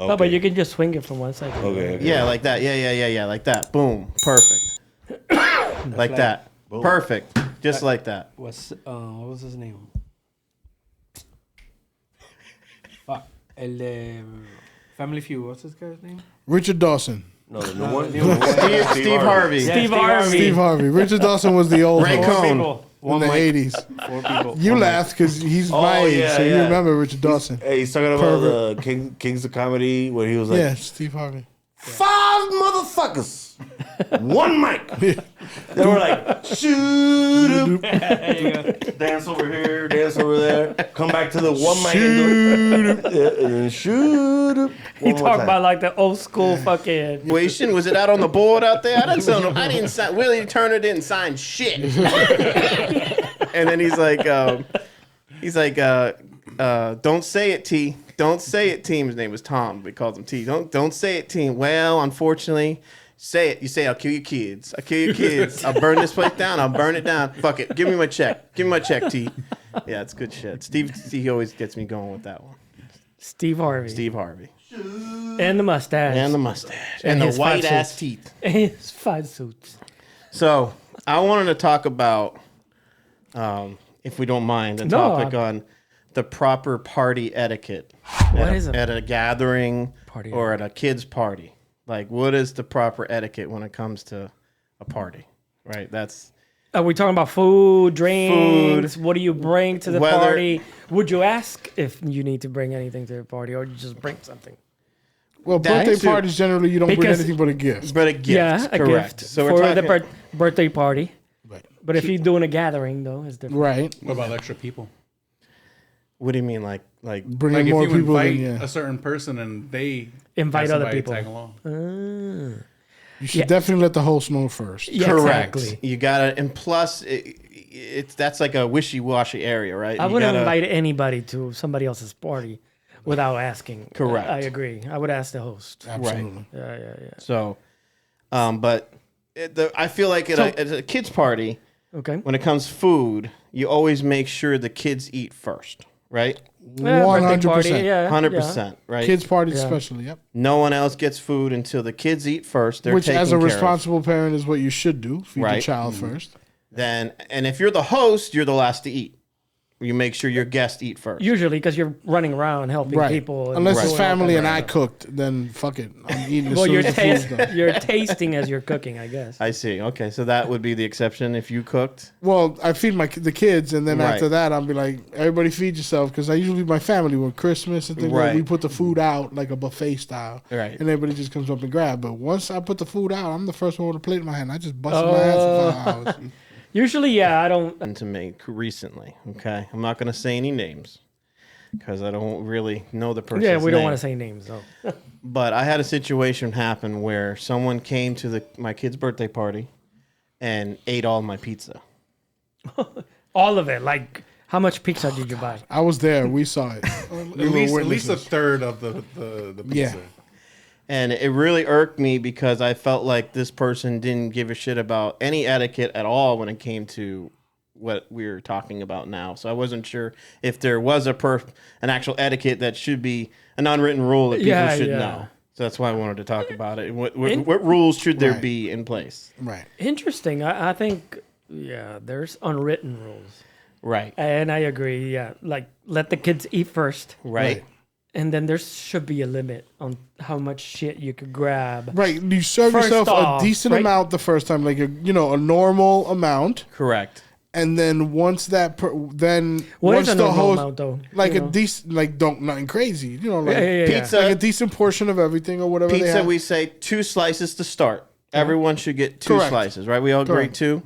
Okay. No, but you can just swing it from one side to the other. Okay. Yeah, like that. Yeah, like that. Boom. Perfect. Like that. Boom. Perfect. Just like that. What was his name? Fuck. El de Family Feud. What's this guy's name? Richard Dawson. No, the new one. Steve Harvey. Yeah, Steve Harvey. Steve Harvey. Richard Dawson was the old Ray host Cohn. People. in One the mic. 80s. 4 people. You laughed because he's my age, yeah, so you yeah. remember Richard Dawson. Hey, he's talking about the Kings of Comedy when he was like, Yeah, Steve Harvey. 5 motherfuckers, 1 mic. They were like, shoot, dance over here, dance over there, come back to the 1 mic and then shoot. He talked about like the old school fucking. Situation. Was it out on the board out there? I didn't sign. Willie Turner didn't sign shit. And then he's like, don't say it, T. Don't say it, team. His name was Tom. We called him T. Don't say it, team. Well, unfortunately, say it. You say, I'll kill your kids. I'll kill your kids. I'll burn this place down. I'll burn it down. Fuck it. Give me my check. Give me my check, T. Yeah, it's good shit. Steve, he always gets me going with that one. Steve Harvey. Steve Harvey. And the mustache. And the mustache. And the his white five ass suits. teeth. And his 5 suits. So I wanted to talk about, if we don't mind, a topic on the proper party etiquette. What is it? At a gathering Party or at a kid's party. Like, what is the proper etiquette when it comes to a party? Right? That's... Are we talking about food, drinks? What do you bring to the Whether- party? Would you ask if you need to bring anything to the party, or you just bring something? Well, birthday That's it. parties generally you don't bring Because- anything but a gift. But a gift, Yeah, a correct. gift So for we're the talking... birthday party. Right. But if you're doing a gathering, though, it's different. Right. What about extra people? What do you mean, like Bringing Like if more you people invite than yeah. a certain person and they Invite have other somebody people. tag along. You should definitely let the host know first. Yeah, correct? exactly. You gotta, and plus, it's that's like a wishy-washy area, right? I You wouldn't gotta- invite anybody to somebody else's party without asking. Correct. I agree. I would ask the host. Absolutely. Yeah. So, but I feel like at a kid's party, Okay. when it comes to food, you always make sure the kids eat first, right? Yeah, birthday party, 100%. yeah, 100%, right? Kids parties Yeah. especially, yep. No one else gets food until the kids eat first. They're Which, taken as a care of. responsible parent, is what you should do. Feed the Right. child first. Then, and if you're the host, you're the last to eat. You make sure your guests eat first. Usually, because you're running around helping Right. people. and Unless doing it's all family kinds and of I stuff. cooked, then fuck it. I'm eating as Well, soon you're, as the food's done. you're tasting as you're cooking, I guess. I see. Okay, so that would be the exception if you cooked. Well, I feed the kids, and then Right. after that, I'll be like, everybody feed yourself, because I usually leave my family with Christmas and things like Right. that. We put the food out like a buffet style, Right. and everybody just comes up and grab. But once I put the food out, I'm the first one with a plate in my hand. I just bust my ass for 5 hours. Usually, yeah, I don't. And to make recently, okay? I'm not going to say any names because I don't really know the person's Yeah, we don't name. want to say names, though. But I had a situation happen where someone came to my kid's birthday party and ate all my pizza. All of it. Like, how much pizza did you buy? I was there. We saw it. At least a third of the pizza. Yeah. And it really irked me because I felt like this person didn't give a shit about any etiquette at all when it came to what we were talking about now. So I wasn't sure if there was an actual etiquette that should be an unwritten rule that people should know. So that's why I wanted to talk about it. What rules should there Right. be in place? Right. Interesting. I think, yeah, there's unwritten rules. Right. And I agree, yeah. Like, let the kids eat first. Right. And then there should be a limit on how much shit you could grab. Right. You serve First yourself off, a decent right? amount the first time, like a normal amount, Correct. and then once that, then What once is a the normal host, amount, though? like You a know? decent, like don't nothing crazy, like Yeah. Pizza. like a decent portion of everything or whatever. they Pizza, have. we say 2 slices to start. Everyone should get 2 Correct. slices, right? We all agree Correct. 2?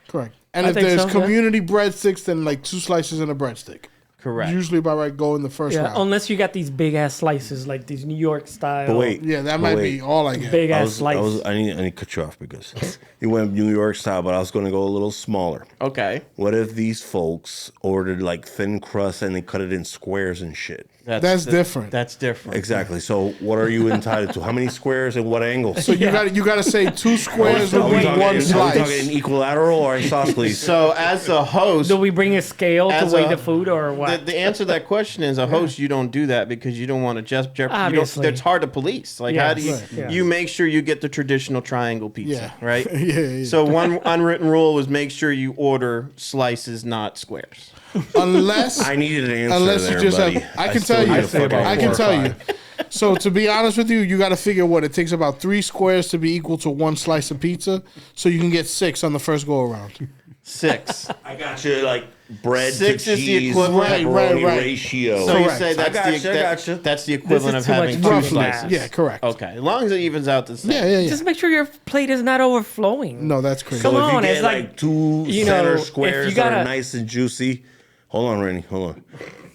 Correct. And I if think there's so, yeah. community breadsticks, then like 2 slices and a breadstick. Correct. Usually about right go in the first Yeah, round. unless you got these big ass slices, like these New York style. But wait, Yeah, that but might wait. be all I get. Big I ass was, slice. I was, I need to cut you off because you went New York style, but I was going to go a little smaller. Okay. What if these folks ordered like thin crust and they cut it in squares and shit? That's different. That's different. Exactly. So what are you entitled to? How many squares and what angles? So you got to say 2 squares Are would we be talking, one are we slice. talking equiliteral or isosceles? So as a host, Do we bring a scale to As weigh a- the food or what? the answer to that question is a host. You don't do that because you don't want to just Obviously. It's hard to police. Like how do you? Yes, yes. You make sure you get the traditional triangle pizza, Yeah. right? Yeah. So one unwritten rule was make sure you order slices, not squares. Unless I needed an answer unless there, you just buddy. have, I can tell you, I'd say about I 4 can or tell you. 5. So to be honest with you, you got to figure what it takes about 3 squares to be equal to 1 slice of pizza, so you can get 6 on the first go around. 6. I got you like bread 6 to is the cheese equivalent. pepperoni Right. ratio. So you Correct. say I that's gotcha. that's the equivalent of too having much 2 fucking slices. math. Yeah, correct. Okay, as long as it evens out the same. Yeah. Just make sure your plate is not overflowing. No, that's crazy. So Come if you on, get it's like, 2 you center know, if squares you that gotta- are nice and juicy, hold on, Rennie, hold on.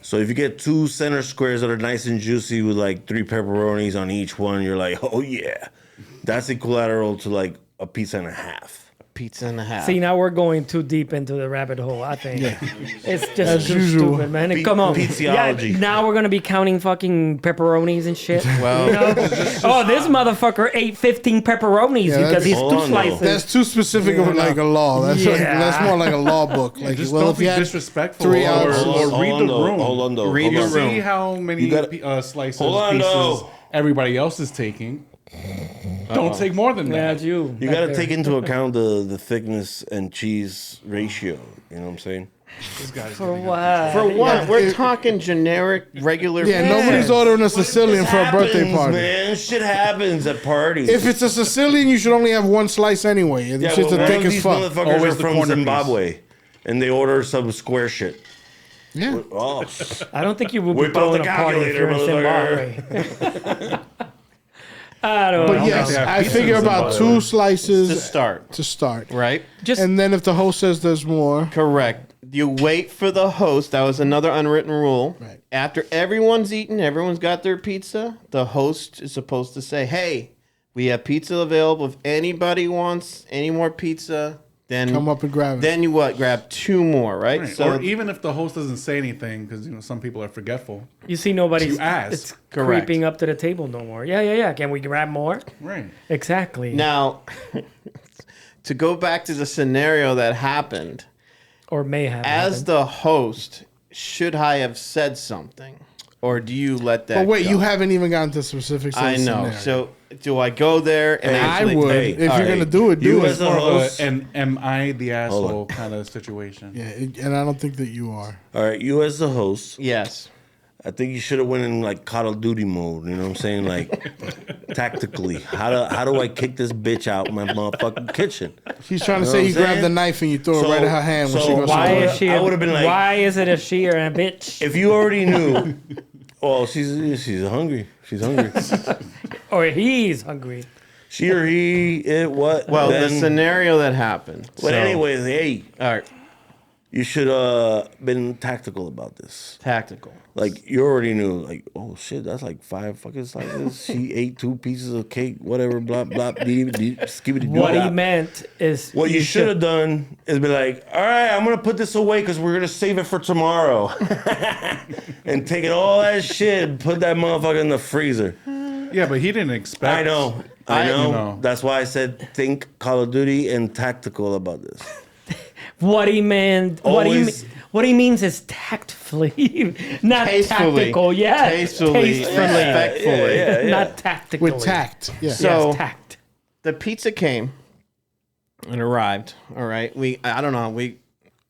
So if you get 2 center squares that are nice and juicy with like 3 pepperonis on each one, you're like, oh yeah, that's equilateral to like a pizza and a half. Pizza and a half. See, now we're going too deep into the rabbit hole, I think. It's just As too usual. stupid, man. And come on. Pizziology. Now we're going to be counting fucking pepperonis and shit. Well, You know? Oh, this motherfucker ate 15 pepperonis Yeah, because that's- he's Hold 2 on, though. slices. That's too specific of like a law. That's Yeah. that's more like a law book. Like, Just well, don't if be you had disrespectful 3 or, ounces, or read the room. Hold on though. Read hold the on. room. See how many You gotta- slices, Hold on, pieces though. everybody else is taking. Don't take more than Yeah, that. it's you. You back got to there. take into account the thickness and cheese ratio. You know what I'm saying? This guy's For getting what? for what? Yeah, We're it- talking generic, regular. yeah, pizza. nobody's ordering a Sicilian for a birthday Happens, party. man. Shit happens at parties. If it's a Sicilian, you should only have 1 slice anyway. It's yeah, just well, a one thick of as these fuck. motherfuckers Always are the from corner piece. Zimbabwe, and they order some square shit. Yeah. Oh, I don't think you would be Whip out throwing the a party if you're in Zimbabwe. I don't But know. yes, they have I pizza figure in about Zimbabwe. 2 slices to start, to start. right? Just And then if the host says there's more, Correct. You wait for the host. That was another unwritten rule. Right. After everyone's eaten, everyone's got their pizza, the host is supposed to say, hey, we have pizza available. If anybody wants any more pizza, then come up and grab it. Then you what? Grab 2 more, right? Right. So or even if the host doesn't say anything, because some people are forgetful. you see nobody's You ask. it's Correct. creeping up to the table no more. Yeah. Can we grab more? Right. Exactly. now, to go back to the scenario that happened, Or may have. as happened. the host, should I have said something, or do you let that? But wait, go? you haven't even gotten to specifics. Of I the know. scenario. So do I go there and Hey, I actually? would. hey, If you're all gonna right. do it, do You it. as a More of host. a, and am I the Hold asshole on. kind of situation? Yeah, and I don't think that you are. all right. You as the host, Yes. I think you should have went in like Call of Duty mode. You know what I'm saying? Like tactically, how do I kick this bitch out my motherfucking kitchen? He's trying to Know say what you I'm grab the saying? knife and you throw it right at her hand when so she goes. why to is she? I would've been like- why is it a she or a bitch? If you already knew, well, she's hungry. She's hungry. Or he's hungry. She or he, it what? Well, then, the scenario that happened. But so- anyways, hey, all right, you should been tactical about this. tactical. Like you already knew, like, oh shit, that's like 5 fucking slices. She ate 2 pieces of cake, whatever, blah blah. Skibbity What he meant is What you should have done is be like, all right, I'm gonna put this away because we're gonna save it for tomorrow, and take it all that shit, and put that motherfucker in the freezer. Yeah, but he didn't expect. I know. I know. you know. That's why I said think Call of Duty and tactical about this. What he meant. Always- What he means is tactfully, not Tastefully. tactical. Yeah, Tastefully, respectfully. Yeah, yeah. not tactically. with tact. Yeah. So- Yes, tact. The pizza came and arrived. All right, I don't know we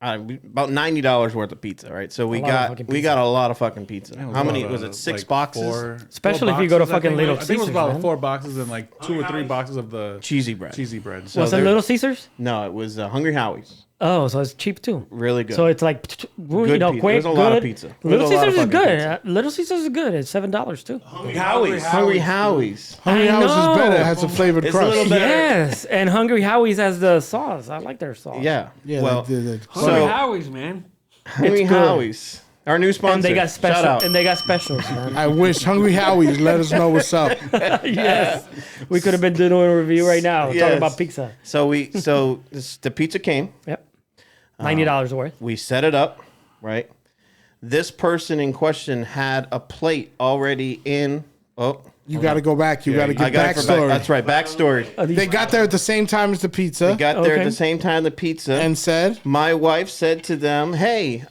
about $90 worth of pizza. Right, so we lot of got fucking we pizza. got a lot of fucking pizza. It How many about, was it? 6 like boxes. 4 Especially if you go to boxes, I fucking think. Little I think it was Caesars, about man. 4 boxes and like 2 or 3 boxes of the Cheesy bread. cheesy bread. So Was it there- Little Caesars? No, it was Hungry Howie's. Oh, so it's cheap too. Really good. So it's like, Good know, pizza. quick, There's a good. lot of pizza. There's Little a lot of Caesars is fucking good. pizza. Little Caesars is good. It's $7 too. Howie's. Hungry Howie's. Hungry I House is know. better. It has a flavored It's a crust. little better. Yes, and Hungry Howie's has the sauce. I like their sauce. Yeah. Yeah, Well, they- Hungry so Howie's, man. Hungry good. Howie's, our new sponsor. and they got Shout special. out. And they got specials, man. I wish Hungry Howie's let us know what's up. Yes, we could have been doing a review right now Yes. talking about pizza. So the pizza came. Yep, $90 worth. We set it up, right? This person in question had a plate already in. Oh, You got to go back. You got to I get got it for back. backstory. That's right, backstory. They got there at the same time as the pizza We got there at Okay. the same time the pizza. and said, My wife said to them, "Hey,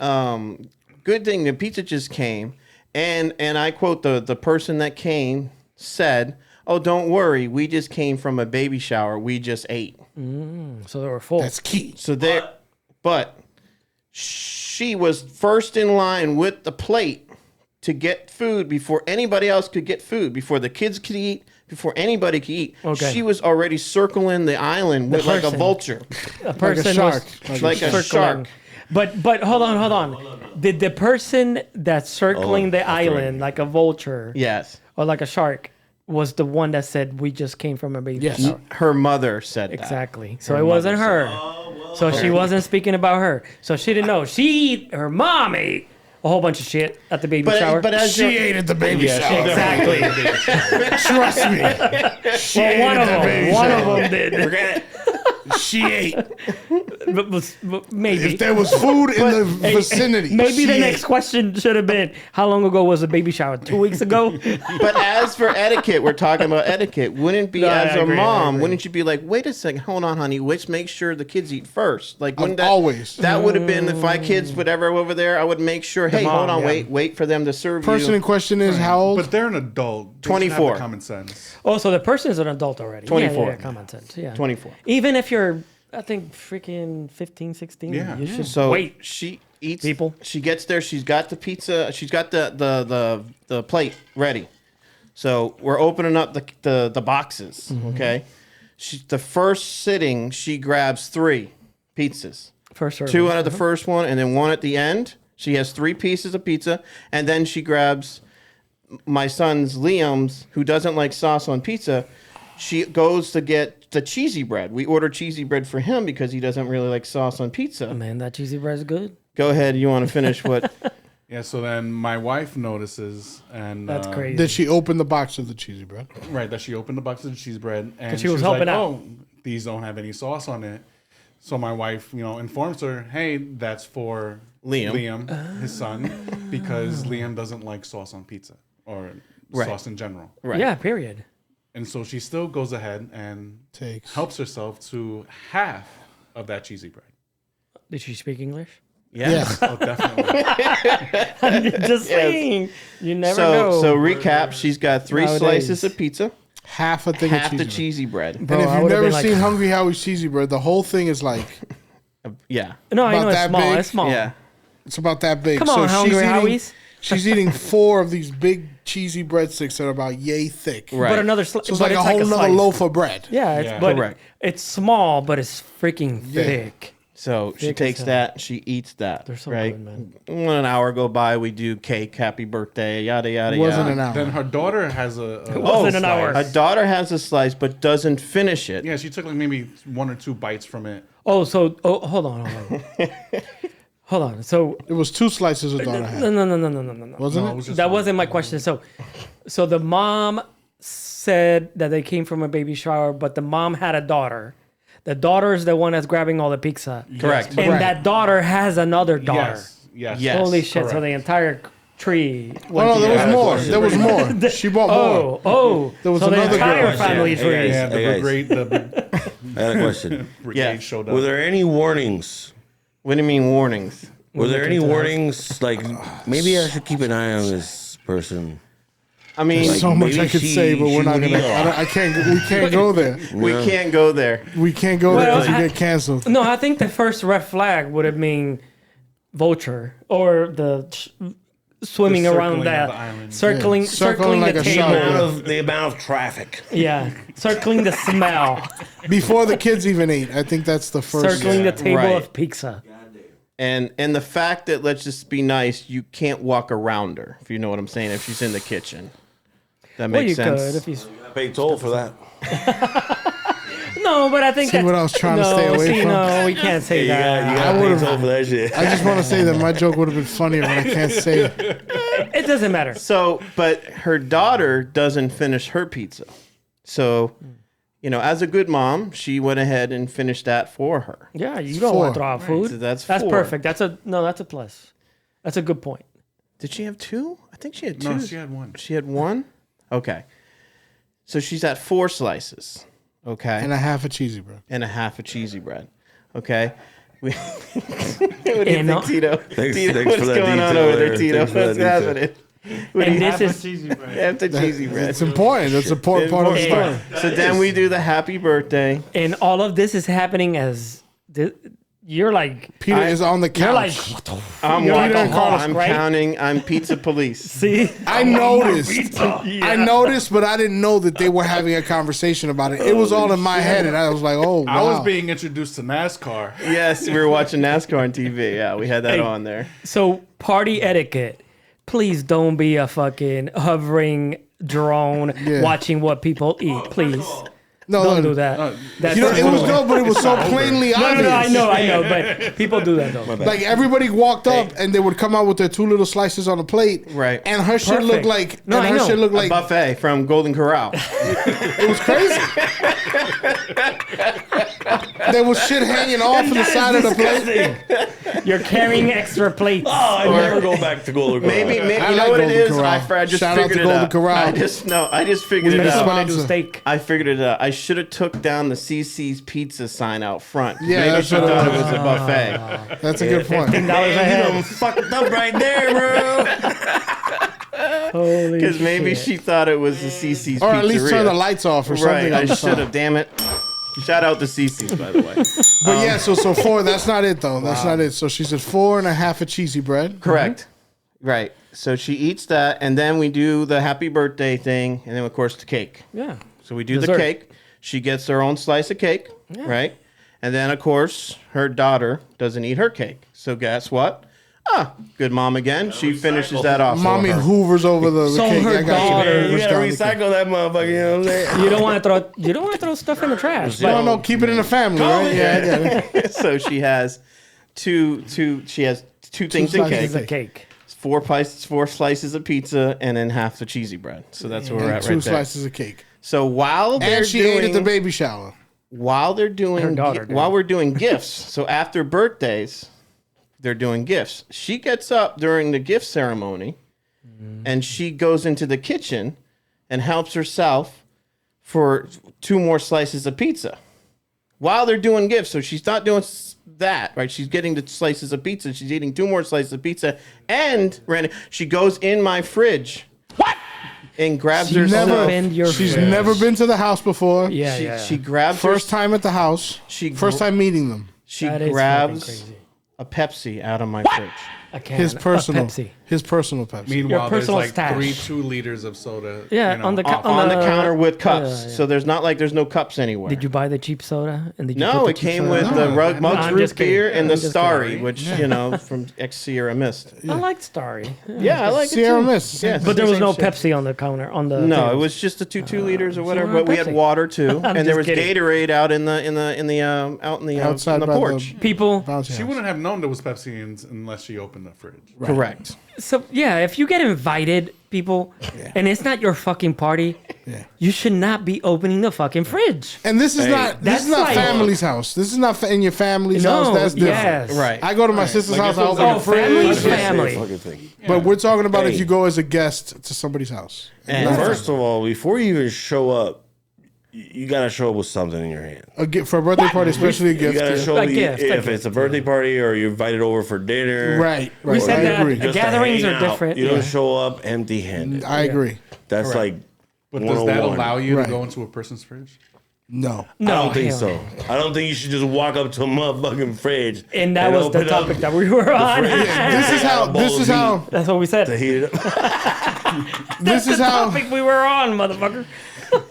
good thing the pizza just came, and I quote the person that came said, "Oh, don't worry, we just came from a baby shower. We just ate." So they were full. That's key. So there, but she was first in line with the plate to get food before anybody else could get food, before the kids could eat, before anybody could eat. Okay. She was already circling the island with like a person. vulture, a Like a person shark. was like a circling. shark. But hold on. Did the person that's circling the island like a vulture Yes, or like a shark was the one that said we just came from a baby Yes. shower? her mother said that. Exactly. So it wasn't her. So she wasn't speaking about her. So she didn't know. Her mom ate a whole bunch of shit at the baby shower. But as She you're- ate at the baby shower. Exactly. Trust me. She ate One at of the them. baby One shower. of them did. Forget it. She ate. But maybe. If there was food in the vicinity, Maybe she the ate. next question should have been, how long ago was the baby shower? 2 weeks ago? But as for etiquette, we're talking about etiquette. Wouldn't be No, I as a agree, I mom, agree. wouldn't you be like, wait a second, hold on, honey, let's make sure the kids eat first? Like wouldn't that Always. that would have been if my kids whatever over there, I would make sure, hey, hold mom, on, yeah. wait for them to serve Person you. in question is how old? But they're an adult. They should have the 24. common sense. Oh, so the person is an adult already. 24. Yeah, common sense. Yeah. 24. Even if you're, I think, freaking 15, 16, Yeah. you should So wait. she eats People. She gets there, she's got the pizza, she's got the plate ready. So we're opening up the boxes, Mm-hmm. okay? The first sitting, she grabs 3 pizzas. First serving. 2 out of the first one, and then 1 at the end. She has 3 pieces of pizza, and then she grabs my son's Liam's, who doesn't like sauce on pizza. She goes to get the cheesy bread. We order cheesy bread for him because he doesn't really like sauce on pizza. Man, that cheesy bread is good. Go ahead. You want to finish what? Yeah, so then my wife notices, and That's crazy. Did she open the box of the cheesy bread? right, that she opened the box of cheese bread, and she was helping like, out. "Oh, these don't have any sauce on it." So my wife, informs her, "Hey, that's for Liam. his son, because Liam doesn't like sauce on pizza or Right. sauce in general." Right. Yeah, period. And so she still goes ahead and Takes. helps herself to half of that cheesy bread. Did she speak English? Yes. Oh, definitely. Just saying. You never So know. so recap. She's got 3 Nowadays. slices of pizza, Half a thing half of the cheesy bread. cheesy bread. Bro, And if I you've would've never been like- seen Hungry Howie's cheesy bread, the whole thing is like Yeah. no, I know about it's that small. big? It's small. Yeah. it's about that big. Come on, Hungry Howie's. She's eating 4 of these big cheesy breadsticks that are about yay thick. Right. But another So it's like a whole nother loaf of bread. Yeah, Yeah. but Correct. it's small, but it's freaking thick. So she Thick takes as that, she eats that. They're so right? good, man. When an hour go by, we do cake, happy birthday, yada yada It wasn't yada. an hour. Then her daughter has a wasn't an hour. A daughter has a slice but doesn't finish it. Yeah, she took like maybe 1 or 2 bites from it. Oh, hold on. Hold on. So It was 2 slices her daughter had. no. Wasn't No, it it? was just That one. wasn't my question. So the mom said that they came from a baby shower, but the mom had a daughter. The daughter is the one that's grabbing all the pizza. Correct. And Right. that daughter has another daughter. Yes. Yes. Holy shit. So correct. the entire tree. Oh, no, there was more. There was more. She bought more. There was so the another entire girl. family Hey, tree. guys. Yeah, the Hey, guys. brigade, the I got a question. brigade Yeah. showed Were up. there any warnings? What do you mean warnings? Were there any warnings? Like, maybe I should keep an eye on this person. I mean, So much maybe I could she- say, but we're she not would gonna. eat a lot. I can't. We can't go there. we can't go there. We can't go there Well, because we I- get canceled. No, I think the first red flag would have been vulture or swimming The around circling that, of the island. circling, Yeah. Circling circling like the a table. shark. The amount of traffic. Yeah, circling the smell, Before the kids even ate, I think that's the first. circling the table Right. of pizza. And the fact that, let's just be nice, you can't walk around her, if you know what I'm saying, if she's in the kitchen. That Well, makes you sense. could if you. Pay toll for that. No, but I think See that's, what I was trying to no, stay away see, from? No, we can't say You that. gotta pay would've- toll for that shit. I just want to say that my joke would have been funnier, but I can't say it. It doesn't matter. So, but her daughter doesn't finish her pizza. So, as a good mom, she went ahead and finished that for her. Yeah, you don't 4. want to throw out food. So that's That's 4. perfect. That's a plus. That's a good point. Did she have 2? I think she had 2. No, she had 1. She had 1? Okay. So she's at 4 slices. Okay. And a half a cheesy bread. And a half a cheesy bread. Okay. What do you And, think, Tito? Thanks Tito, for what's that going on detail over there, there. Tito? Thanks for that What's detail. happening? What do And you this is cheesy bread. after cheesy bread? It's important. That's an important part of the story. So then we do the happy birthday. and all of this is happening as you're like Peter is on the you're like couch. I'm You're like, like a hawk, I'm right? counting. I'm pizza police. see I noticed. I noticed, but I didn't know that they were having a conversation about it. It was all in my head, and I was like, "Oh, wow." I was being introduced to NASCAR. Yes, we were watching NASCAR on TV. Yeah, we had that Hey. on there. so party etiquette. Please don't be a fucking hovering drone Yeah. watching what people eat. Please no, don't no, do that. That's You know, it was dope, but it was so plainly no, obvious. I know, but people do that though. Like everybody walked up and they would come out with their 2 little slices on the plate, Right. And her shit looked Perfect. like, No, I and her know. shit looked like Buffet from Golden Corral. it was crazy. There was shit hanging off of the side of the plate. You're carrying extra plates. Oh, I never go back to Golden Corral. Maybe I you know like what it Golden is? Corral. I just Shout out figured to it Golden out. Corral. I just figured it Especially out. I do sponsor. steak. I figured it out. I should have took down the CC's Pizza sign out front. Yeah, Maybe that's she what it thought it was. was a buffet. That's a good point. $15 a head. Fucked up right there, bro. Holy Because maybe shit. she thought it was the CC's Or at least Pizzeria. turn the lights off or Right, something. I on the should side. have. Damn it. Shout out to CC's, by the way. But yeah, so 4. That's not it though. That's not it. So she said 4 and a half of cheesy bread. Correct. Right. So she eats that, and then we do the happy birthday thing, and then of course the cake. Yeah. So we do Dessert. the cake. She gets her own slice of cake, right? And then of course her daughter doesn't eat her cake. So guess what? Good mom again. She finishes that off. Mommy for her. hoovers over the So cake. her I got you. daughter- You Hoovers gotta down the cake. recycle that motherfucker, you know what I'm saying? You don't want to throw stuff in the trash. No, But no, keep it in the family, right? Yeah, I get it. So she has two things in this is a cake. cake. 4 slices of pizza and then half the cheesy bread. So that's where we're And at 2 right there. slices of cake. So while they're And she doing, ate at the baby shower. while they're doing Her daughter did. while we're doing gifts. So after birthdays, they're doing gifts. She gets up during the gift ceremony and she goes into the kitchen and helps herself for 2 more slices of pizza. While they're doing gifts, so she's not doing that, right? She's getting the slices of pizza. She's eating 2 more slices of pizza, and Randy, she goes in my fridge. What? And grabs She herself. never been your She's fridge. never been to the house before. Yeah, She, yeah. she grabs First time at the house. She First time meeting them. She That is fucking grabs crazy. a Pepsi out of my fridge. A can, His a personal Pepsi. His personal Pepsi. Meanwhile, there's personal like stash. 2 liters of soda. Yeah, you know, on the off- on On the counter with cups. yeah. So there's no cups anywhere. Did you buy the cheap soda? And did you No, put the it cheap came soda? with the I'm Mugs Root just kidding. Beer and I'm the just Starry, kidding. which, you know, from ex Sierra Mist. I like Starry. Yeah, I like Sierra it too. Mist. Yeah, But there was same no shit. Pepsi on the counter on the. No, it thing. was just the 2 liters or whatever. wanted But we had Pepsi. water too, I'm and there just was kidding. Gatorade out in the Outside on the by the- porch. people. Bouncy She house. wouldn't have known there was Pepsi unless she opened the fridge. Correct. So yeah, if you get invited, people, and it's not your fucking party, you should not be opening the fucking fridge. And this is not that's not like- family's house. This is not in your family's No, house. That's different. yes. Right. I go to my sister's house. I open Oh, the fridge. family's That's family. the fucking thing. But we're talking about if Hey. you go as a guest to somebody's house. And First of all, before you even show up, you gotta show up with something in your hand. A gift for a birthday party, especially a You gift. gotta yeah. show A me gift, a if gift. it's a birthday party or you're invited over for dinner. Right. We Right. said I that agree. the gatherings hang are out. different. You Yeah. don't show up empty-handed. I agree. That's like. But does that 101. allow you Right. to go into a person's fridge? No. I don't think hell so. no. I don't think you should just walk up to a motherfucking fridge. And that was the open up topic that we were on. fridge. This is how. This is how. That's what we said. to heat it up. This is how. Topic we were on, motherfucker.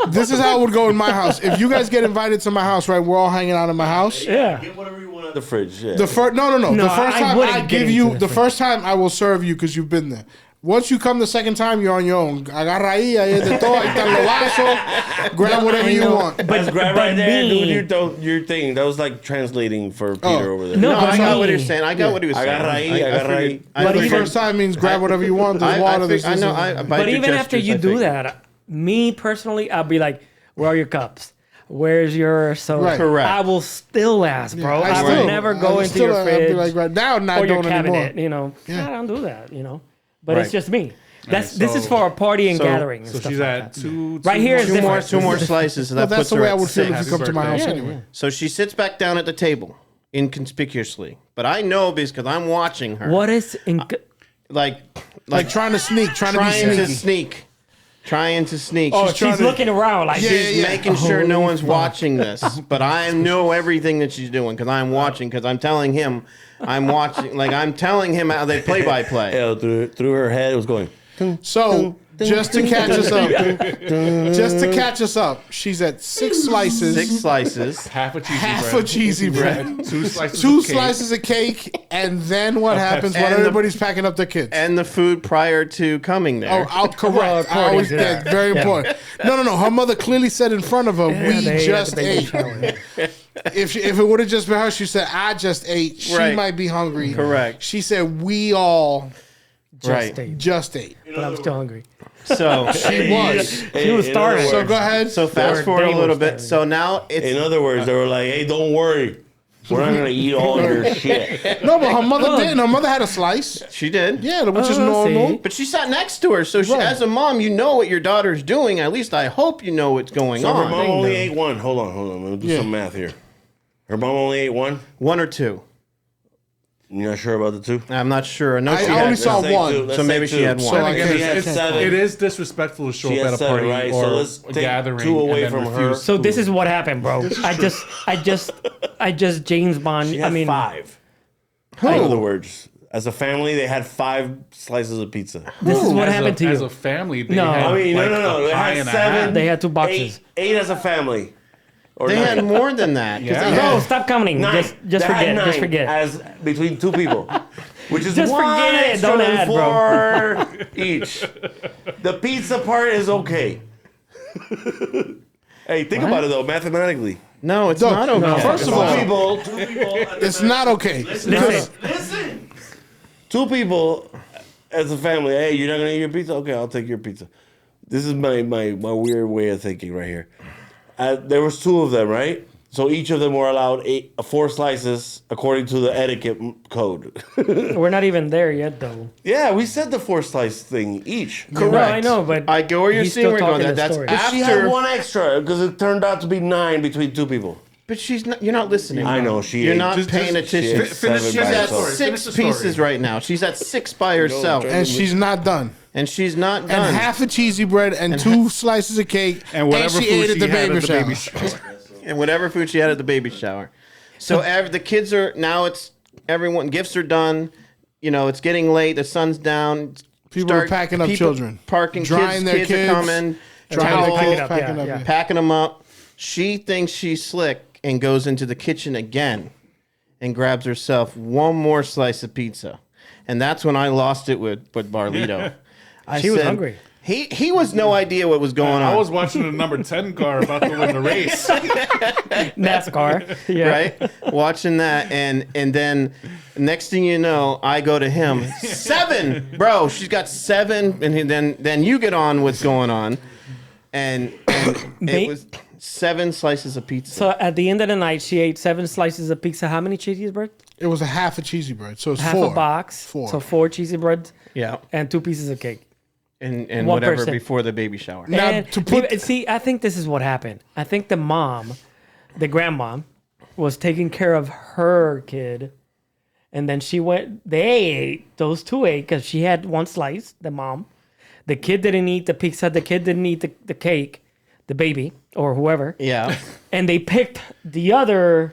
This is how it would go in my house. If you guys get invited to my house, right? We're all hanging out in my house. Yeah. Get whatever you want out the fridge. Yeah. The first, no. No, The first I time wouldn't I get give into you, the the fridge. first time I will serve you because you've been there. Once you come the second time, you're on your own. Agarra ahí es de todo, ahí están los vasos. Grab whatever you want. Let's grab but right there, me- do your thing. That was like translating for Peter over there. No, No, but I got me- what he was saying. I got what he was saying. Agarra ahí, agarra ahí. But the figured- first time means grab whatever you want. There's water. There's I this know. and- By But your even after gestures, you I do figured. that, me personally, I'll be like, "Where are your cups? Where's your soda?" Right. Correct. I will still ask, bro. I, still- will never go I into still- your I'd be fridge like, right now, not or your doing anymore. cabinet. You know, Yeah. I don't do that. You know, but it's Right. just me. That's Right, this is so- for a party and so- gathering. And So stuff she's like at that. two. Right here is Two more, different. two more slices. So that Well, that's puts the her way I at would feel 6. if you come to my birthday. house Yeah, anyway. yeah. So she sits back down at the table inconspicuously. But I know because I'm watching her. What is Like trying to sneak, trying to be trying to sneaky. sneak. Trying to sneak. Oh, she's she's looking around like she's making sure no one's fuck. watching this. But I know everything that she's doing because I'm watching. Because I'm telling him, I'm watching. Like I'm telling him how they play by play. Yeah, through her head, it was going. So just to catch us up, she's at 6 slices, 6 slices. Half a cheesy half bread. a cheesy bread, 2 slices. 2 of cake. slices of cake, and then what happens when And the- everybody's packing up their kids? And the food priir to coming there. Oh, I'll correct. I always yeah. get very important. No. Her mother clearly said in front of her, "We they just had the baby ate." shower. If it would have just been her, she said, "I just ate." She Right. might be hungry. Correct. She said, "We all right. just ate." But I'm still hungry. So She was. She was starving. So go ahead. so fast Or forward they a were little bit. starving. So now it's In other words, they were like, "Hey, don't worry, we're not gonna eat all your shit." No, but her mother didn't. Her mother had a slice. she did. Yeah, which is Oh, normal. see. But she sat next to her, so she, Right. as a mom, you know what your daughter's doing. At least I hope you know what's going So her on. mom only ate one. Hold on. Let me do Yeah. some math here. Her mom only ate one. 1 or 2. You're not sure about the 2? I'm not sure. No, I she only had, saw Let's say one. 2. Let's So say maybe she 2. had one. So I Again, can't- She had it's- 7. it is disrespectful to show She up had at a 7, party right? or So let's a take gathering 2 away and then from her. refuse So this food. is what happened, bro. I just James Bond. She I had mean, 5. In other words, as a family, they had 5 slices of pizza. this is what As happened to As you. a family, they No. had I mean, like no. a They pie had and a 7. half. They had 2 boxes. 8 as a family. Or They 9. had more than that. 'cause Yeah. they No, had- stop counting. 9. Just They had forget. 9 Just forget. As between 2 people. Which is Just one forget it. extra Don't than add, 4 each. The pizza part is okay. Hey, think about it though, mathematically. No, it's No, not okay. no. First of all, Two people. it's not okay. Listen, 2 people as a family. Hey, you're not gonna eat your pizza? Okay, I'll take your pizza. This is my weird way of thinking right here. There was 2 of them, right? So each of them were allowed 4 slices according to the etiquette code. we're not even there yet, though. Yeah, we said the 4 slice thing each. Correct. No, I know, but I go where you're he's seeing still where you're going. talking the That's story. But she had after. 1 extra because it turned out to be 9 between 2 people. But she's not. You're not listening. I know she. You're ate. not paying She attention. ate Finish 7 She's by at herself. story. Finish 6 the story. pieces right now. She's at 6 by herself, And she's not done. and she's not And done. half a cheesy bread and 2 slices of cake. and whatever she food ate at the she had baby at the shower. baby shower. And whatever food she had at the baby shower. So the kids are now. It's everyone. Gifts are done. You know, it's getting late. The sun's down. People are packing up children. Parking. Drying their kids kids. are coming. Drying their Towels, kids, up, packing yeah, up. yeah. packing them up. She thinks she's slick and goes into the kitchen again and grabs herself 1 more slice of pizza. And that's when I lost it with Barlito. She was hungry. He was no idea what was going on. I was watching the number 10 car about to win the race. NASCAR. Yeah. right? Watching that, and then next thing you know, I go to him. 7, bro. She's got 7, and then you get on what's going on, and it was 7 slices of pizza. So at the end of the night, she ate 7 slices of pizza. How many cheesy bread? It was a half a cheesy bread, so it's Half 4. a box. 4. So 4 cheesy breads yeah, and 2 pieces of cake. and 1%. whatever before the baby shower. Now, And to put- see, I think this is what happened. I think the mom, the grandma, was taking care of her kid, and then she went. They ate. Those 2 ate because she had 1 slice. The mom, the kid didn't eat the pizza. The kid didn't eat the cake. The baby or whoever, Yeah, and they picked the other,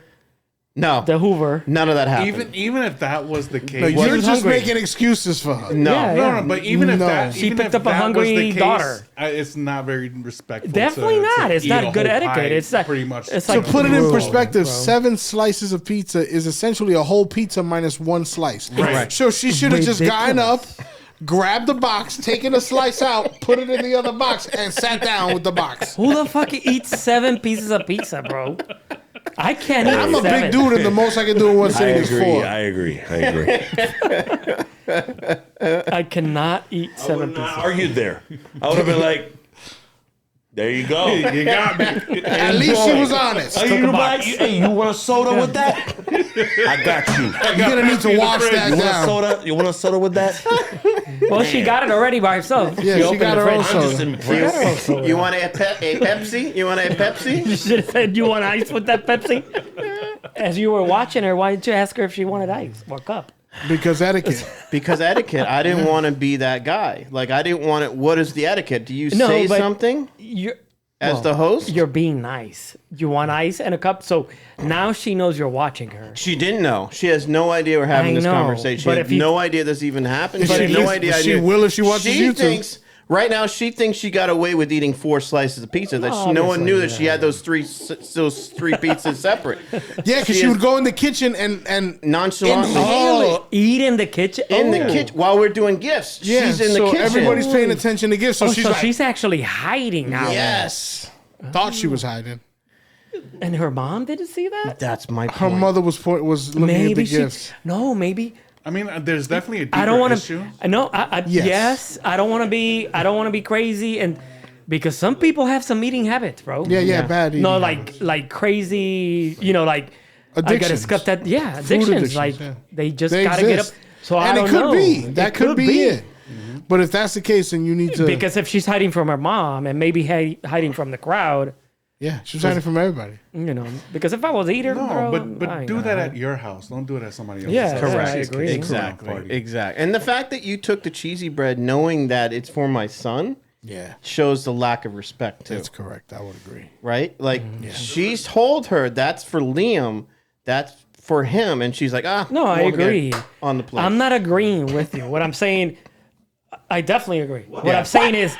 no, the Hoover. none of that happened. Even if that was the case, No, you're was just hungry. making excuses for her. no, Yeah, no, but even if No. that, She even picked if up a that was hungry the case, daughter. It's not very respectful. Definitely to not. It's eat not a good whole etiquette. pie It's like pretty much. It's To like put it in brutal, perspective, bro. 7 slices of pizza is essentially a whole pizza minus 1 slice. Right. So she should have just gotten up, Ridiculous. grabbed the box, taken a slice out, put it in the other box, and sat down with the box. Who the fuck eats 7 pieces of pizza, bro? I can't eat I'm a 7. big dude, and the most I can do in one I sitting is 4. agree. I cannot eat I 7 would not pieces. argued there. I would have been like, there you go. You got me. At least she was honest. Hey, you want a soda with that? I got you. You're gonna need to wash that You want a down. soda? You want a soda with that? Well, she got it already by herself. Yeah, she opened got the her own fridge. I'm just soda. impressed. You want a Pepsi? You want a Pepsi? You should have said, "You want ice with that Pepsi?" as you were watching her, why didn't you ask her if she wanted ice or cup? Because etiquette. Because etiquette. I didn't want to be that guy. Like, I didn't want it. What is the etiquette? Do you say but something You're as the host? You're being nice. You want ice and a cup, so now she knows you're watching her. She didn't know. She has no idea we're having I this know, conversation. She but had if you- no idea this even happened. She But had if no you- idea. I she knew. will if she watches She YouTube. thinks right now. She thinks she got away with eating 4 slices of pizza. That no one Obviously, knew that she had those three pizzas separate. Yeah, because she would go in the kitchen and Nonchalantly. Inhale it. Eat in the kitchen. In the kitchen while we're doing gifts. Yeah, She's in the so kitchen. everybody's paying attention to gifts. So Oh, she's so like, she's actually hiding now. Yes. thought she was hiding. And her mom didn't see that? That's my Her point. mother was looking at Maybe the she. gifts. No, maybe. I mean, there's definitely a deeper I don't want issue. to. No, Yes. yes. I don't want to be. I don't want to be crazy, and because some people have some eating habits, bro. Yeah, bad. No, eating habits. like crazy. You know, like I gotta Addictions. scuff that. Yeah, Food addictions. addictions, Like yeah. they just They gotta get up. exist. So I And don't it could know. be. That could be it. Mm-hmm. But if that's the case, then you need to. Because if she's hiding from her mom and maybe hiding from the crowd, yeah, she's hiding from everybody. you know. Because if I was a eater, No, bro, but I do know. that at your house. Don't do it at somebody else's Yeah, house. correct. She's I agree. kicking Exactly. around party. Exactly. And the fact that you took the cheesy bread knowing that it's for my son Yeah, shows the lack of respect too. that's correct. I would agree. Right? Like she's told her that's for Liam, that's for him, and she's like, No, I won't get agree. on the plate. I'm not agreeing with you. What I'm saying, I definitely agree. What I'm saying is,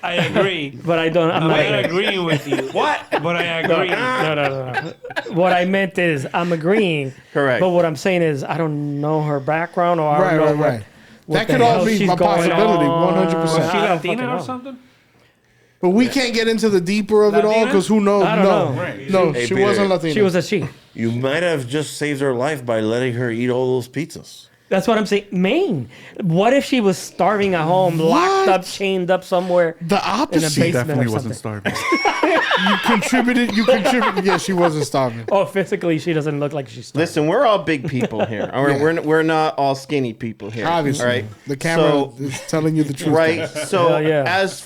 I agree. but I don't. I'm I'm not not agreeing. agreeing with you. What? But I agree. No. What I meant is, I'm agreeing. Correct. But what I'm saying is, I don't know her background, or I don't know Right. what That the could all hell be she's a going possibility, on. 100%. Is she I don't Latina fucking or know. something? But we can't get into the deeper of it all Latina? because who knows? I don't no, know. Right. no, Hey, she Peter, wasn't Latina. She was a she. You might have just saved her life by letting her eat all those pizzas. That's what I'm saying. Maine. What if she was starving at home, locked up, chained up somewhere? the in a opposite. basement Definitely or wasn't something? starving. You contributed. Yeah, she wasn't starving. Oh, physically, she doesn't look like she's starving. Listen, we're all big people here. We're not all skinny people here. Obviously, Right? the camera So, is telling you the truth. right. So Hell yeah. as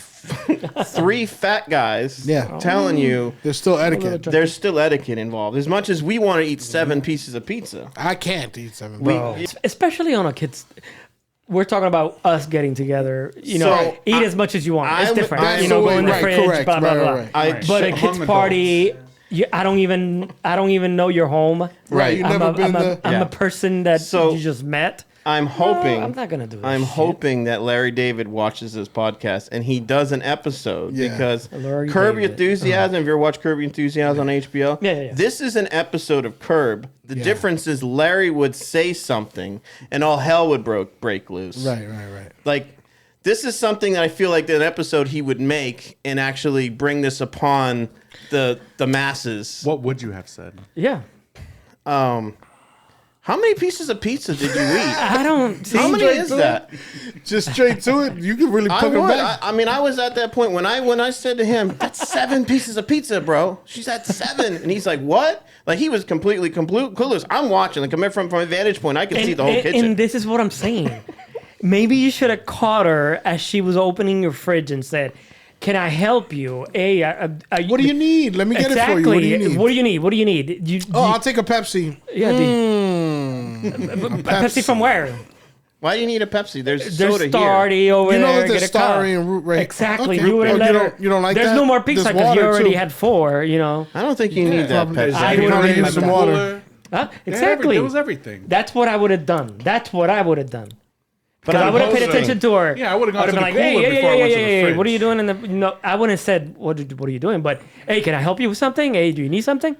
3 fat guys Yeah. telling you There's still etiquette. there's still etiquette involved. As much as we want to eat 7 pieces of pizza. I can't eat 7. Bro, especially on a kid's. We're talking about us getting together. You know, So, eat as much as you want. It's I'm- different. that's You know, the go way- in the right, fridge, correct, blah blah right, blah. right. I But a Among kid's adults. party, I don't even know you're home. Right, you I'm never been there. I'm Yeah. a person that So- you just met. I'm hoping I'm not gonna do that. I'm shit. hoping that Larry David watches this podcast and he does an episode Yeah. because Larry Curb Your David. Enthusiasm. If you ever watched Curb Your Enthusiasm on HBO, Yeah. this is an episode of Curb. The difference is Larry would say something and all hell would break loose. Right. Like this is something that I feel like an episode he would make and actually bring this upon the masses. What would you have said? Yeah. How many pieces of pizza did you eat? I don't see. How many is that? Just straight to it. You can really I put her would. back. I mean, I was at that point when I said to him, "That's 7 pieces of pizza, bro." She's at 7, and he's like, "What?" Like he was completely clueless. I'm watching, like coming from a vantage point, I can see the whole kitchen. And this is what I'm saying. Maybe you should have caught her as she was opening your fridge and said, "Can I help you? Hey, What do you need? Let me get it for you. What do you need? What do you need? What do you need? I'll take a Pepsi. yeah, Pepsi from where? Why do you need a Pepsi? There's There's soda here. Starry over You know there. that there's Get a cup. Starry and Root right. Exactly. Okay. You would Oh, have let her. you don't like There's that? no more pizza There's because you water, already too. had 4. You know. I don't think you need that Probably Pepsi. I They would had have it in made the some water. cooler. Huh? They had Exactly. It was everything. That's what I would have done. That's what I would have done. Because I I'm would have paid hoping- attention to her. Yeah, I would've gone I'd to been the like, cooler hey, before I went to the hey, fridge. what are you doing in the? No, I wouldn't have said what are you doing, but hey, can I help you with something? Hey, do you need something?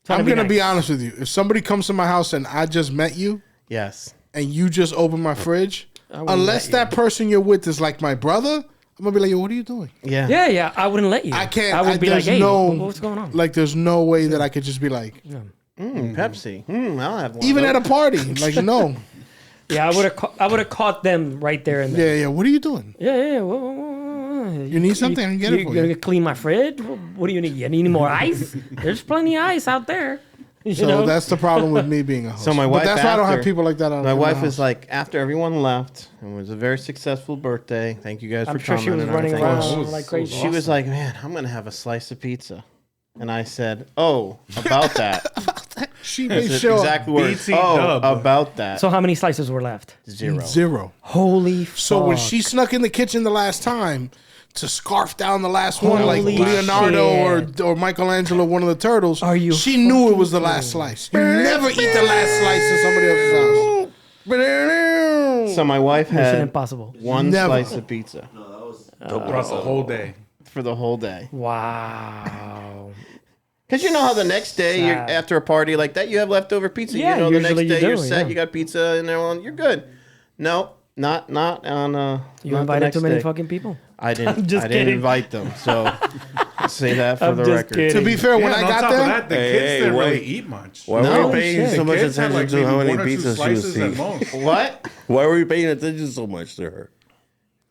I'm gonna be nice. honest with you. If somebody comes to my house and I just met you Yes. and you just open my fridge, wouldn't unless let that person you're with is like my brother, I'm gonna be like, yo, what are you doing? Yeah. Yeah, I wouldn't let you. I can't. I would be like, there's hey, no, what's going on? Like, there's no way that I could just be like, Pepsi. I'll have one. even of at a those. party, like, no. Yeah, I would have caught them right there and there. Yeah. What are you doing? Yeah. You need something? I can get it for You're you. gonna clean my fridge? What do you need? You need more ice? There's plenty of ice out there. You So know? that's the problem with me being a host. So my But wife that's why I don't have after- people like that. My wife is like, after everyone left, and it was a very successful birthday. Thank you guys I'm for sure coming. she was and running everything. around like crazy. She was like, man, I'm gonna have a slice of pizza. And I said, "Oh, about that." She That's made the sure exact words. BT Oh, dub. about that. So how many slices were left? Zero. Holy fuck. So when she snuck in the kitchen the last time to scarf down the last one like Holy Leonardo shit. or Michelangelo, one of the turtles, Are you she knew it fucking was the last slice. You never eat the last slice in somebody else's house. So my wife Mission had Impossible. one Never. slice of pizza Across the whole day. for the whole day. Wow. Because you know how the next day, you're, Sad. after a party like that, you have leftover pizza. Yeah, you know the next usually you day you're do, set. yeah. You got pizza in there. Well, you're good. No, not on. You not the invited next too many day. fucking people. I didn't. just I didn't kidding. invite them. So say that for I'm the just record. kidding. To be fair, when Yeah, I and on got top there, of that, the Hey, kids hey, didn't why- really eat much. Why No, were you paying shit. so much Kids had attention like to maybe how many one or two pizzas she was slices at eating? most. What? Why were you paying attention so much to her?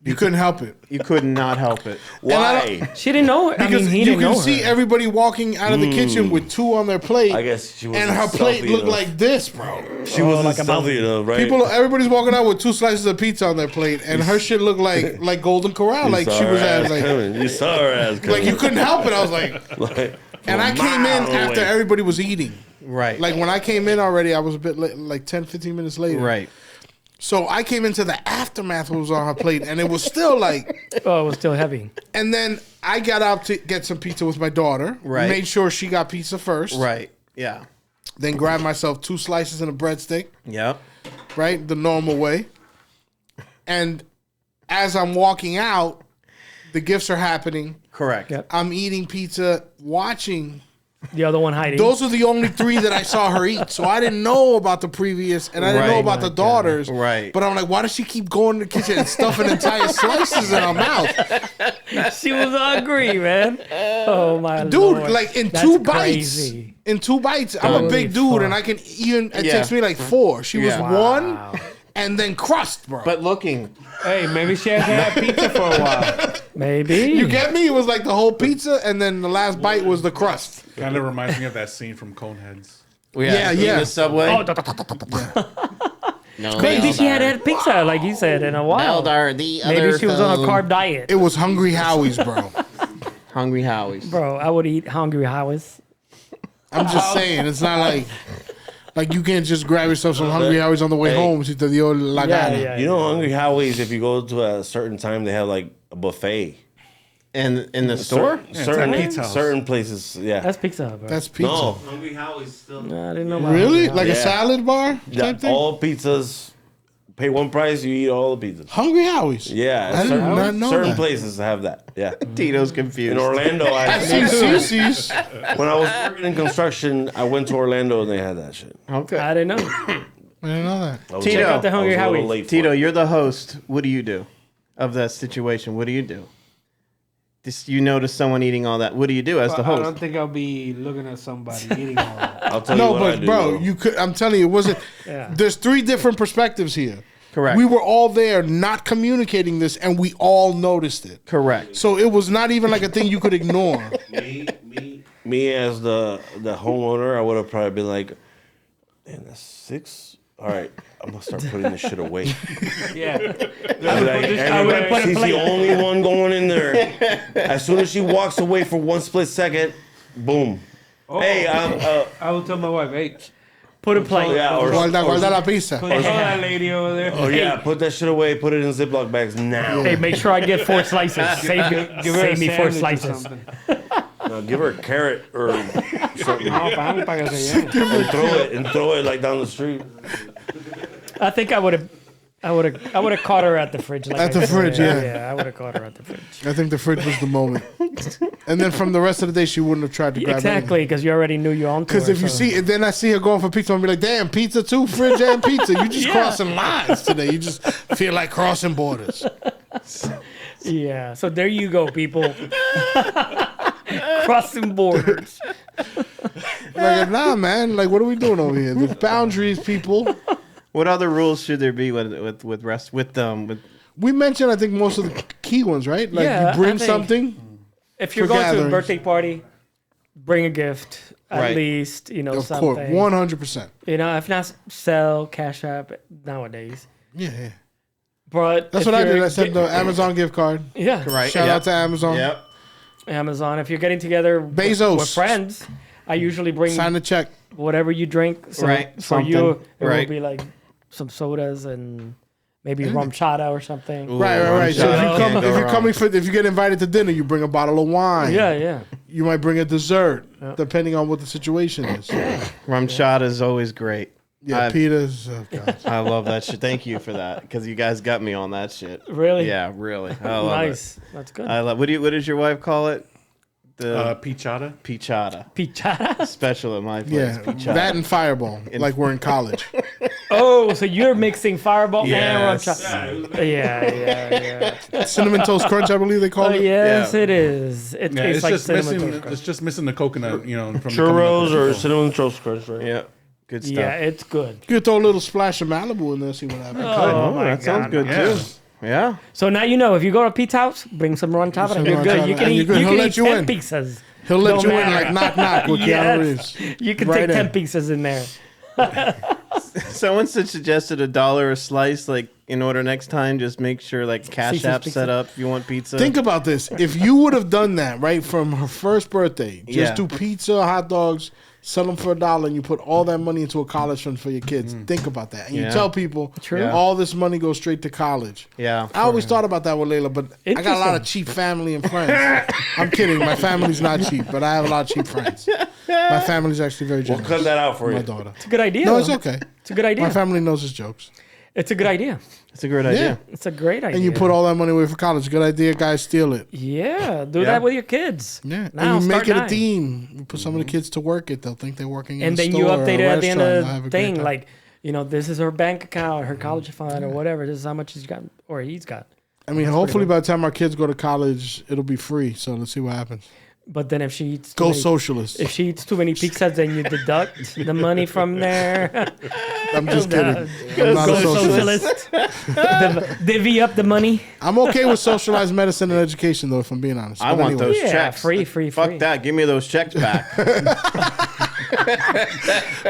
you couldn't help it. You could not help it. Why? She didn't know. I Because mean, he you didn't can know see her. everybody walking out of the kitchen with two on their plate. I guess she was. and her plate looked like this, bro. she wasn't like a stealthy enough, right? Everybody's walking out with two slices of pizza on their plate, and her shit looked like Golden Corral, You like saw she her was ass at like coming. You saw her ass coming. like you couldn't help it. I was like, Like, and I from came in miles after away. everybody was eating. Right. Like when I came in already, I was a bit late, like 10, 15 minutes later. right. So I came into the aftermath of what was on her plate, and it was still like. Oh, it was still heavy. And then I got out to get some pizza with my daughter. Right. Made sure she got pizza first. Right. Yeah. Then grabbed myself 2 slices and a breadstick. Yep. Right, the normal way. And as I'm walking out, the gifts are happening. Correct. Yep. I'm eating pizza, watching. The other one hiding. Those are the only 3 that I saw her eat. So I didn't know about the previous, and I didn't know Right. about the daughters. Right. But I'm like, why does she keep going to the kitchen and stuffing entire slices in her mouth? She was hungry, man. Oh my Dude, Lord. like in That's 2 crazy. bites. In 2 bites. I'm a Holy big dude, fuck. and I can even, it Yeah. takes me like 4. She was Yeah. 1 and then crust, bro. But looking, Hey, maybe she hasn't had pizza for a while. Maybe. You get me? It was like the whole pizza, and then the last bite was the crust. Kind of reminds me of that scene from Coneheads. Yeah, eating yeah. the Subway. Oh, No, maybe she hadn't had pizza, like you said, in a while. Eldar, the other Maybe she was on a phone. carb diet. It was Hungry Howie's, bro. Hungry Howie's. Bro, I would eat Hungry Howie's. I'm just saying, it's not like you can't just grab yourself some Hungry Howie's on the way Hey. home. Si te dio la Yeah, gana. yeah. You know, Hungry Howie's, if you go to a certain time, they have like a buffet. And in the store? Certain, like Pizza House. certain places, yeah. That's pizza, bro. That's pizza. no, Hungry Howie's still. I didn't know about Really? Hungry Like a Yeah. salad bar yeah, type thing? all pizzas, pay one price, you eat all the pizzas. Hungry Howie's. Yeah, I did certain, not know certain that. places have that. Yeah, Tito's confused. in Orlando, I've seen Susie's. when I was working in construction, I went to Orlando and they had that shit. Okay. I didn't know. I didn't know that. I was Tito. like- Check out the Hungry I was a little Howie's. late for Tito, it. you're the host. What do you do of that situation? What do you do? This, you notice someone eating all that. What do you do as the I host? don't think I'll be looking at somebody eating all that. I'll tell you No, what I but do, bro, though. you could. I'm telling you, it wasn't. Yeah. There's 3 different perspectives here. Correct. We were all there, not communicating this, and we all noticed it. Correct. So it was not even like a thing you could ignore. me as the homeowner, I would have probably been like, "Man, that's 6. All right, I'm gonna start putting this shit away." Yeah. I'd be like, I would've put a she's plate. the only one going in there. As soon as she walks away for 1 split second, boom. Hey, I will tell my wife, hey, Put a plate. yeah, or Guarda la pizza. put that lady over there. oh yeah, put that shit away. Put it in Ziploc bags now. Hey, make sure I get 4 slices. Save Give her a me 4 sandwich or slices. something. Now, give her a carrot or something, No, para que se llene. and throw it like down the street. I think I would have caught her at the fridge. Like At I the said. fridge, yeah. Yeah, I would have caught her at the fridge. I think the fridge was the moment. And then from the rest of the day, she wouldn't have tried to grab Exactly, because you already knew you're on to Because her, if you so- see, and then I see her going for pizza, I'll be like, damn, pizza too, fridge and pizza. You just Yeah. crossing lines today. You just feel like crossing borders. Yeah, so there you go, people. Crossing borders. Like, nah, man. Like, what are we doing over here? There's boundaries, people. What other rules should there be with rest with We mentioned, I think, most of the key ones, right? Like, Yeah, you bring I think- something. If you're For going to a gatherings. birthday party, bring a gift. At Right. least, you know, Of something. course, 100%. You know, if not sell, cash app nowadays. Yeah, yeah. But That's if what I did. you're I sent the Amazon gift card. Yeah. right? Shout Yep. out to Amazon. Yep. Amazon. If you're getting together Bezos. with friends, I usually bring Sign the check. whatever you drink. So Right, for something. you, it Right. will be like some sodas and maybe rum chata or something. Right. So if, Can't go wrong. if you get invited to dinner, you bring a bottle of wine. Yeah. You might bring a dessert, depending on what the situation is. Rum shot is always great. Yeah, Peter's. Oh God. I love that shit. Thank you for that because you guys got me on that shit. Really? Yeah, really. I love Nice. it. That's good. I love. What does your wife call it? The Pichata. pichata. Pichata. Special at my place. Yeah, Pichata. that and Fireball, like we're in college. Oh, so you're mixing Fireball and rum Yes. chata. Yeah. Cinnamon Toast Crunch, I believe they call Oh, it. yes, Yeah. it is. It Yeah, tastes it's like just cinnamon missing. Toast Crunch. It's just missing the coconut. You know, from Churros the or cinnamon toast crunch, right? Yeah, good stuff. Yeah, it's good. You could throw a little splash of Malibu in there, see what happens. Oh, my that sounds God. good Yeah. too. Yeah. So now you know if you go to Pete's house, bring some rum chata and Some you're rum good. chata You can and eat, you're good. you He'll can let eat you 10 in. pizzas. He'll let Don't you in matter. like knock knock with Keanu Yes. Reeves. You can Right take 10 in. pizzas in there. Someone suggested $1 a slice. Like in order next time, just make sure like Cash Caesar's App pizza. set up if you want pizza. Think about this. If you would have done that, right, from her first birthday, just Yeah. do pizza, hot dogs, sell them for $1, and you put all that money into a college fund for your kids. Think about that. And you Yeah. tell people True. Yeah. all this money goes straight to college. Yeah. I always thought about that with Layla, but I got a lot of cheap family and friends. I'm kidding. My family's not cheap, but I have a lot of cheap friends. My family's actually very We'll generous. cut that out for My you. daughter. It's a good idea. No, it's though. okay. It's a good idea. My family knows his jokes. It's a good idea. It's a great idea. It's a great idea. And you put all that money away for college. Good idea, guys. Steal it. Yeah, do Yeah. that with your kids. Yeah. Now, and you make start it a now. team. You put some of the kids to work it. They'll think they're working in And a then store you or a update it at the end restaurant. They'll of have the a great thing, time. like, this is her bank account, her college fund, or whatever. This is how much he's got, or he's got. I mean, hopefully by the time our kids go to college, it'll be free. So let's see what happens. But then if she eats too Go many, socialist. if she eats too many pizzas, then you deduct the money from there. I'm just kidding. I'm Go not a socialist. socialist. Divvy up the money. I'm okay with socialized medicine and education, though, if I'm being honest. I But want anyway. those Yeah, checks. free. Fuck that. Give me those checks back.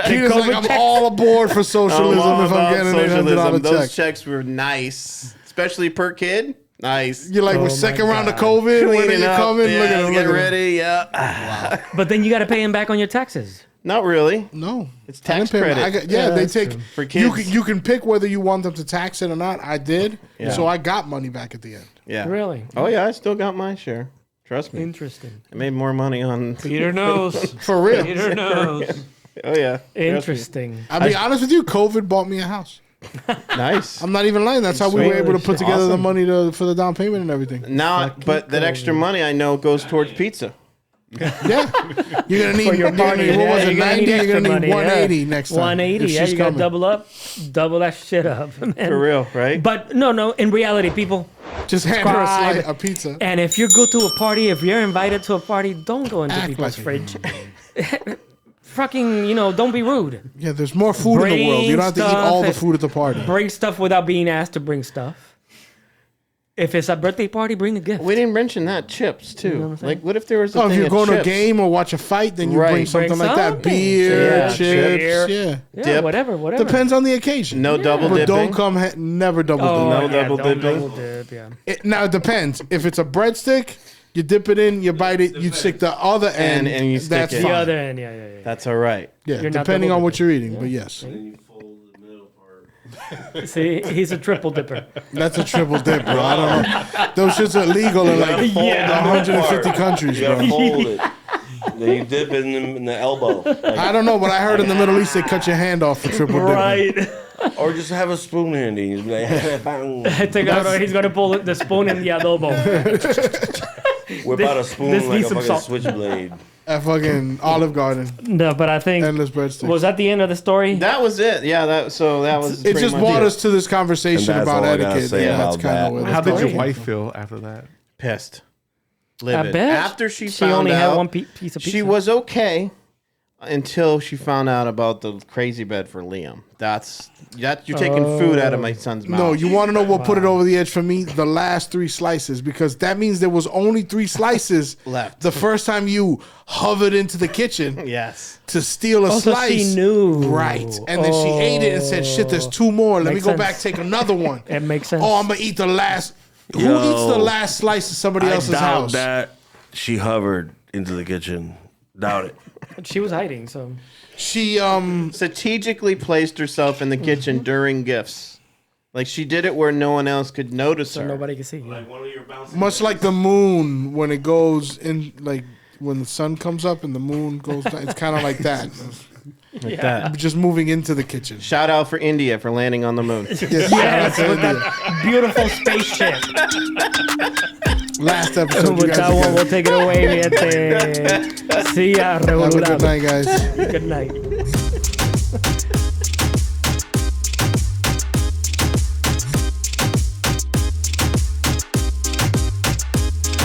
Peter's like, I'm all aboard for socialism all if I'm about getting an $800 Those check. checks were nice, especially per kid. Nice. You're like, Oh we're my second round of God. COVID. When are Cleaning you up, coming? yeah, Look at him. get Look at him. ready. Yeah. But then you got to pay him back on your taxes. Not really. No. It's I tax didn't pay him. credit. Yeah, they that's take. true. For You kids. can pick whether you want them to tax it or not. I did. Yeah. So I got money back at the end. Yeah. Really? Oh yeah, I still got my share. Trust me. Interesting. I made more money on. Peter knows. For real. Peter knows. Oh yeah. Trust me. Interesting. I'll be honest with you, COVID bought me a house. Nice. I'm not even lying. That's how we were Sweet. able to put together the Awesome. money for the down payment and everything. Now, but that extra money I know goes towards pizza. Yeah. You're going to need, For your party. what was yeah, it, you're gonna 90? need You're extra going to money, need 180 next time. 180. if Yeah, she's you got to coming. double that shit up. man. For real, right? But no, in reality, people, Just hand her subscribe. a pizza. and if you go to a party, if you're invited to a party, don't go into Act people's like it. fridge. Fucking, don't be rude. Yeah, there's more food in the world. You don't have to eat Bring all the stuff food at the party. Bring stuff without being asked to bring stuff. If it's a birthday party, bring a gift. We didn't mention that chips too. know what I'm saying? Like, what if there was a Oh, if thing you're of going to a chips? game or watch a fight, then you Right. bring something Bring like that. something. Beer, Yeah, chips, beer. yeah. Yeah, dip. whatever. Depends on the occasion. No double But dipping. don't come, never double Oh, dip. No yeah, double don't dipping? double dip, yeah. Now it depends. If it's a breadstick, you dip it in, you bite it, you stick the other end, And you stick that's it. The fine. other end, yeah. That's all right. Yeah, You're not depending double on what you're eating, but yes, And you fold the middle part. See, he's a triple dipper. that's a triple dip, bro. I don't know. Those shits are legal in like Yeah. 150 countries, You gotta bro. fold it. Then you dip it in the elbow. Like, I don't know, but I heard in the Middle East they cut your hand off for triple dipping. Right. or just have a spoon handy. Just be like, bang. He's going to pull the spoon in the adobo. Whip out a spoon this like a needs some fucking salt. switchblade. At fucking Olive Garden, No, but I think, endless breadsticks. was that the end of the story? That was it. Yeah. That was it pretty just much brought it. us to this conversation And that's about all I gotta etiquette. say Yeah, that's about kind that. of where How the did story your came wife from. feel after that? pissed. I Livid. bet. After she She found only out, had one piece of pizza. she was okay until she found out about the crazy bed for Liam. That's you're taking food out of my son's mouth. No, you want to know what put it over the edge for me? The last 3 slices, because that means there was only 3 slices Left. the first time you hovered into the kitchen Yes. to steal a Oh, so slice. she knew. Right. And then she ate it and said, shit, there's 2 more. Let Makes me go sense. back, take another one. It makes sense. Oh, I'm going to eat the last. Who Yo. eats the last slice of somebody I else's doubt house? that. she hovered into the kitchen. Doubt it. She was hiding, so She Strategically placed herself in the kitchen during gifts. Like she did it where no one else could notice her. nobody could see. Like one of your bouncing. much like the moon when it goes in, like when the sun comes up and the moon goes down. It's kind of like that. Like that. Just moving into the kitchen. Shout out for India for landing on the moon. Yes, with that beautiful spaceship. Last episode. You With guys that one, again. we'll take it away. Mi gente. See ya, Have a good regular. night, guys. Good night.